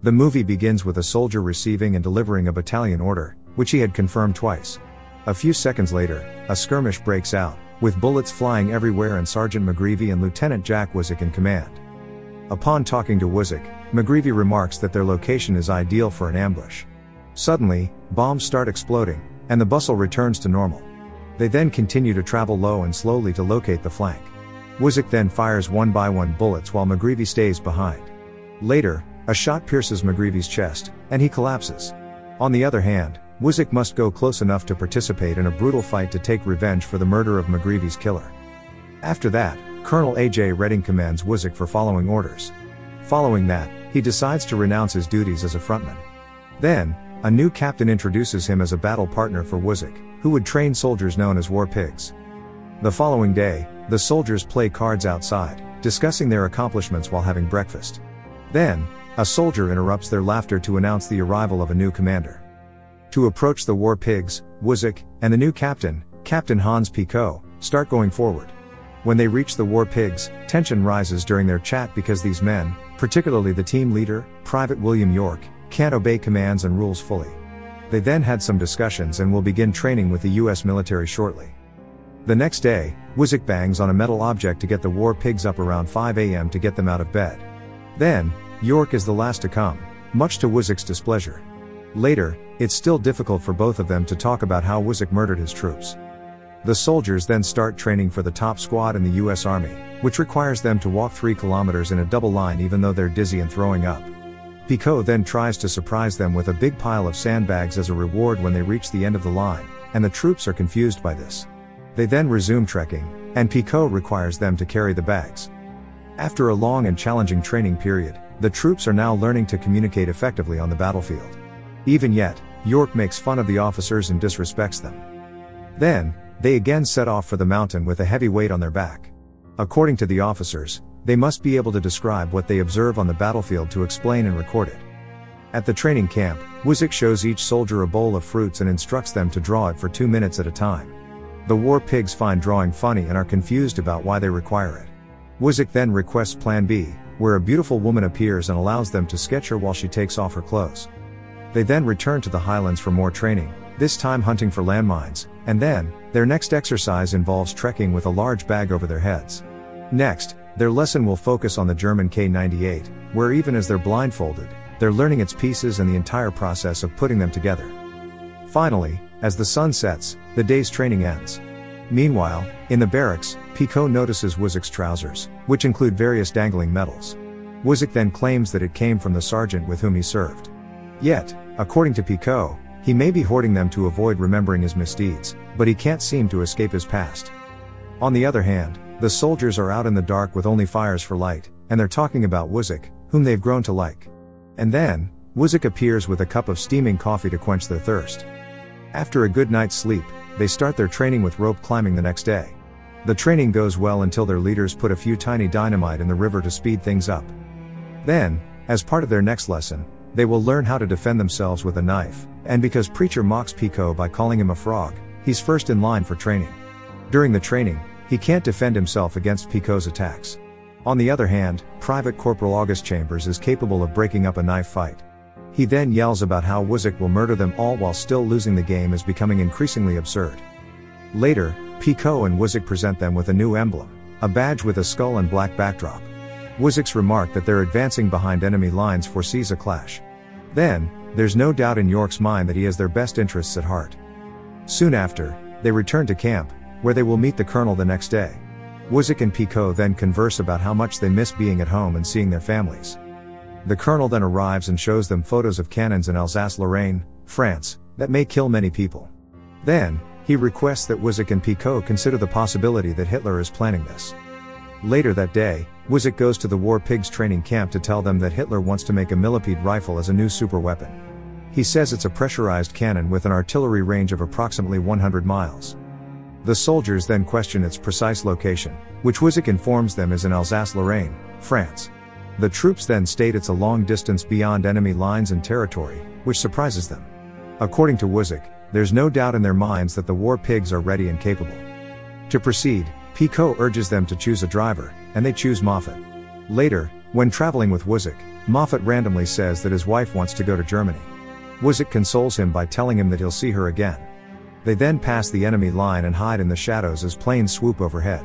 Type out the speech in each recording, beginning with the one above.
The movie begins with a soldier receiving and delivering a battalion order, which he had confirmed twice. A few seconds later, a skirmish breaks out, with bullets flying everywhere and Sergeant McGreevy and Lieutenant Jack Wisick in command. Upon talking to Wisick, McGreevy remarks that their location is ideal for an ambush. Suddenly, bombs start exploding, and the bustle returns to normal. They then continue to travel low and slowly to locate the flank. Wisick then fires one by one bullets while McGreevy stays behind. Later, a shot pierces McGreevy's chest, and he collapses. On the other hand, Wisick must go close enough to participate in a brutal fight to take revenge for the murder of McGreevy's killer. After that, Colonel A.J. Redding commands Wisick for following orders. Following that, he decides to renounce his duties as a frontman. Then, a new captain introduces him as a battle partner for Wisick, who would train soldiers known as war pigs. The following day, the soldiers play cards outside, discussing their accomplishments while having breakfast. Then, a soldier interrupts their laughter to announce the arrival of a new commander. To approach the war pigs, Wisick, and the new captain, Captain Hans Picot, start going forward. When they reach the war pigs, tension rises during their chat because these men, particularly the team leader, Private William York, can't obey commands and rules fully. They then had some discussions and will begin training with the US military shortly. The next day, Wisick bangs on a metal object to get the war pigs up around 5 a.m. to get them out of bed. Then, York is the last to come, much to Wisick's displeasure. Later, it's still difficult for both of them to talk about how Wisick murdered his troops. The soldiers then start training for the top squad in the US Army, which requires them to walk 3 kilometers in a double line even though they're dizzy and throwing up. Picot then tries to surprise them with a big pile of sandbags as a reward when they reach the end of the line, and the troops are confused by this. They then resume trekking, and Picot requires them to carry the bags. After a long and challenging training period, the troops are now learning to communicate effectively on the battlefield. Even yet, York makes fun of the officers and disrespects them. Then, they again set off for the mountain with a heavy weight on their back. According to the officers, they must be able to describe what they observe on the battlefield to explain and record it. At the training camp, Wisick shows each soldier a bowl of fruits and instructs them to draw it for 2 minutes at a time. The war pigs find drawing funny and are confused about why they require it. Wisick then requests Plan B, where a beautiful woman appears and allows them to sketch her while she takes off her clothes. They then return to the highlands for more training, this time hunting for landmines, and then, their next exercise involves trekking with a large bag over their heads. Next, their lesson will focus on the German K-98, where even as they're blindfolded, they're learning its pieces and the entire process of putting them together. Finally, as the sun sets, the day's training ends. Meanwhile, in the barracks, Picot notices Wisick's trousers, which include various dangling medals. Wisick then claims that it came from the sergeant with whom he served. Yet, according to Picot, he may be hoarding them to avoid remembering his misdeeds, but he can't seem to escape his past. On the other hand, the soldiers are out in the dark with only fires for light, and they're talking about Wisick, whom they've grown to like. And then, Wisick appears with a cup of steaming coffee to quench their thirst. After a good night's sleep, they start their training with rope climbing the next day. The training goes well until their leaders put a few tiny dynamite in the river to speed things up. Then, as part of their next lesson, they will learn how to defend themselves with a knife, and because Preacher mocks Picot by calling him a frog, he's first in line for training. During the training, he can't defend himself against Picot's attacks. On the other hand, Private Corporal August Chambers is capable of breaking up a knife fight. He then yells about how Wisick will murder them all while still losing. The game is becoming increasingly absurd. Later, Picot and Wisick present them with a new emblem, a badge with a skull and black backdrop. Wisick's remark that they're advancing behind enemy lines foresees a clash. Then, there's no doubt in York's mind that he has their best interests at heart. Soon after, they return to camp, where they will meet the colonel the next day. Wisick and Picot then converse about how much they miss being at home and seeing their families. The colonel then arrives and shows them photos of cannons in Alsace-Lorraine, France, that may kill many people. Then, he requests that Wisick and Picot consider the possibility that Hitler is planning this. Later that day, Wisick goes to the War Pigs training camp to tell them that Hitler wants to make a millipede rifle as a new superweapon. He says it's a pressurized cannon with an artillery range of approximately 100 miles. The soldiers then question its precise location, which Wisick informs them is in Alsace-Lorraine, France. The troops then state it's a long distance beyond enemy lines and territory, which surprises them. According to Wisick, there's no doubt in their minds that the War Pigs are ready and capable. To proceed, Picot urges them to choose a driver, and they choose Moffat. Later, When traveling with Wuzik, Moffat randomly says that his wife wants to go to Germany. Wuzik consoles him by telling him that he'll see her again. They then pass the enemy line and hide in the shadows as planes swoop overhead.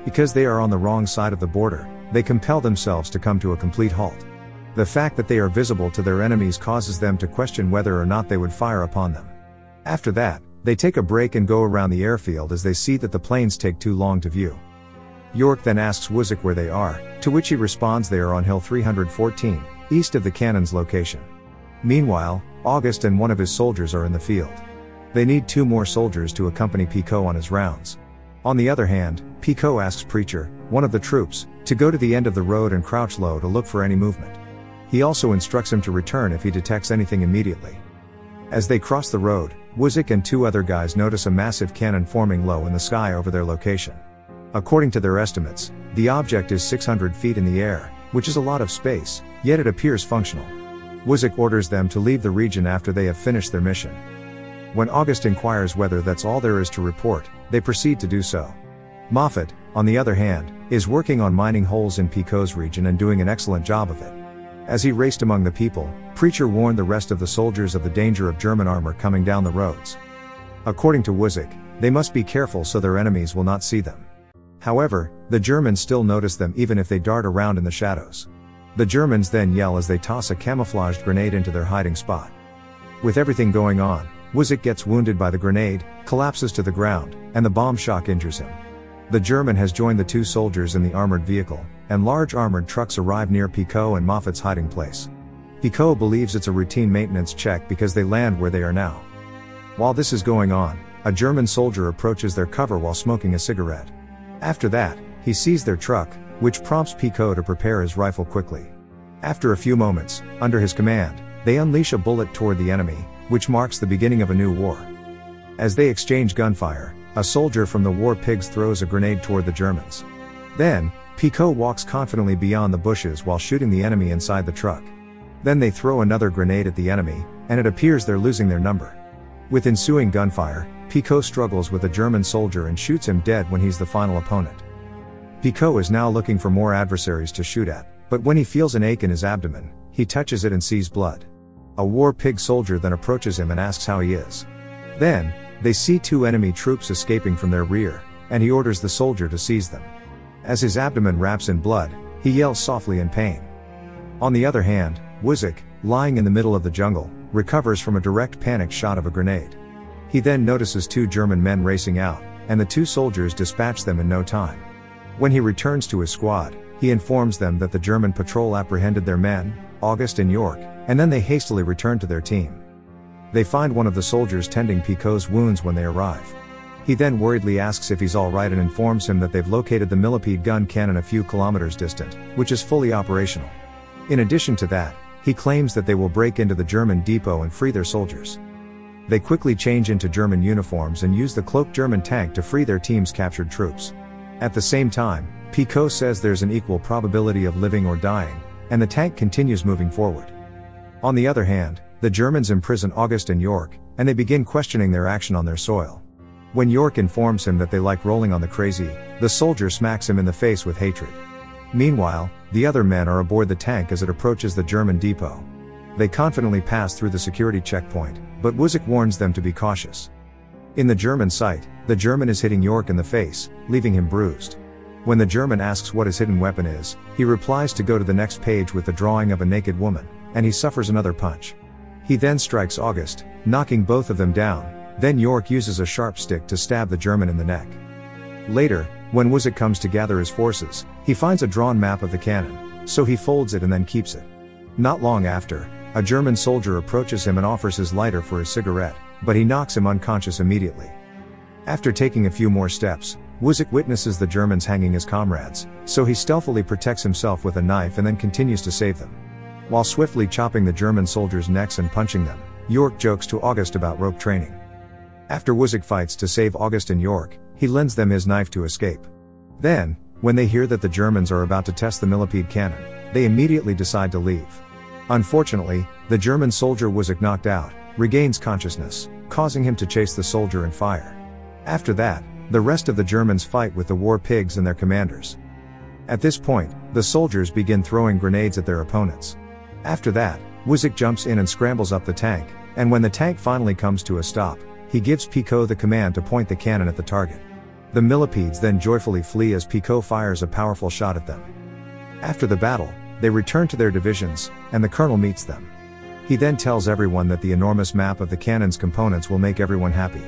Because they are on the wrong side of the border, they compel themselves to come to a complete halt. The fact that they are visible to their enemies causes them to question whether or not they would fire upon them. After that, they take a break and go around the airfield as they see that the planes take too long to view. York then asks Wuzik where they are, to which he responds they are on Hill 314, east of the cannon's location. Meanwhile, August and one of his soldiers are in the field. They need 2 more soldiers to accompany Picot on his rounds. On the other hand, Picot asks Preacher, one of the troops, to go to the end of the road and crouch low to look for any movement. He also instructs him to return if he detects anything immediately. As they cross the road, Wuzik and 2 other guys notice a massive cannon forming low in the sky over their location. According to their estimates, the object is 600 feet in the air, which is a lot of space, yet it appears functional. Wuzik orders them to leave the region after they have finished their mission. When August inquires whether that's all there is to report, they proceed to do so. Moffat, on the other hand, is working on mining holes in Picot's region and doing an excellent job of it. As he raced among the people, Preacher warned the rest of the soldiers of the danger of German armor coming down the roads. According to Wuzik, they must be careful so their enemies will not see them. However, the Germans still notice them even if they dart around in the shadows. The Germans then yell as they toss a camouflaged grenade into their hiding spot. With everything going on, Wuzik gets wounded by the grenade, collapses to the ground, and the bomb shock injures him. The German has joined the 2 soldiers in the armored vehicle, and large armored trucks arrive near Picot and Moffat's hiding place. Picot believes it's a routine maintenance check because they land where they are now. While this is going on, a German soldier approaches their cover while smoking a cigarette. After that, he sees their truck, which prompts Picot to prepare his rifle quickly. After a few moments, under his command, they unleash a bullet toward the enemy, which marks the beginning of a new war. As they exchange gunfire, a soldier from the War Pigs throws a grenade toward the Germans. Then, Picot walks confidently beyond the bushes while shooting the enemy inside the truck. Then they throw another grenade at the enemy, and it appears they're losing their number. With ensuing gunfire, Picot struggles with a German soldier and shoots him dead when he's the final opponent. Picot is now looking for more adversaries to shoot at, but when he feels an ache in his abdomen, he touches it and sees blood. A War Pig soldier then approaches him and asks how he is. Then, they see 2 enemy troops escaping from their rear, and he orders the soldier to seize them. As his abdomen wraps in blood, he yells softly in pain. On the other hand, Wuzik, lying in the middle of the jungle, recovers from a direct panic shot of a grenade. He then notices 2 German men racing out, and the 2 soldiers dispatch them in no time. When he returns to his squad, he informs them that the German patrol apprehended their men, August and York, and then they hastily return to their team. They find one of the soldiers tending Picot's wounds when they arrive. He then worriedly asks if he's alright and informs him that they've located the millipede gun cannon a few kilometers distant, which is fully operational. In addition to that, he claims that they will break into the German depot and free their soldiers. They quickly change into German uniforms and use the cloaked German tank to free their team's captured troops. At the same time, Picot says there's an equal probability of living or dying, and the tank continues moving forward. On the other hand, the Germans imprison August and York, and they begin questioning their action on their soil. When York informs him that they like rolling on the crazy, the soldier smacks him in the face with hatred. Meanwhile, the other men are aboard the tank as it approaches the German depot. They confidently pass through the security checkpoint, but Wuzik warns them to be cautious. In the German sight, the German is hitting York in the face, leaving him bruised. When the German asks what his hidden weapon is, he replies to go to the next page with the drawing of a naked woman, and he suffers another punch. He then strikes August, knocking both of them down, then York uses a sharp stick to stab the German in the neck. Later, when Wuzik comes to gather his forces, he finds a drawn map of the cannon, so he folds it and then keeps it. Not long after, a German soldier approaches him and offers his lighter for his cigarette, but he knocks him unconscious immediately. After taking a few more steps, Wuzik witnesses the Germans hanging his comrades, so he stealthily protects himself with a knife and then continues to save them. While swiftly chopping the German soldiers' necks and punching them, York jokes to August about rope training. After Wuzik fights to save August and York, he lends them his knife to escape. Then, when they hear that the Germans are about to test the millipede cannon, they immediately decide to leave. Unfortunately, the German soldier Wuzik knocked out, regains consciousness, causing him to chase the soldier and fire. After that, the rest of the Germans fight with the War Pigs and their commanders. At this point, the soldiers begin throwing grenades at their opponents. After that, Wuzek jumps in and scrambles up the tank, and when the tank finally comes to a stop, he gives Pico the command to point the cannon at the target. The millipedes then joyfully flee as Pico fires a powerful shot at them. After the battle, they return to their divisions, and the colonel meets them. He then tells everyone that the enormous map of the cannon's components will make everyone happy.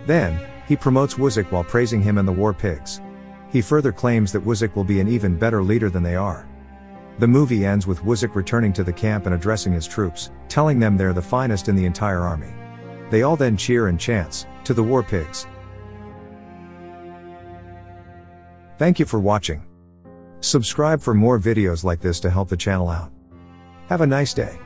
Then, he promotes Wuzek while praising him and the war pigs. He further claims that Wuzek will be an even better leader than they are. The movie ends with Wuzek returning to the camp and addressing his troops, telling them they're the finest in the entire army. They all then cheer and chants, "To the war pigs." Thank you for watching. Subscribe for more videos like this to help the channel out. Have a nice day.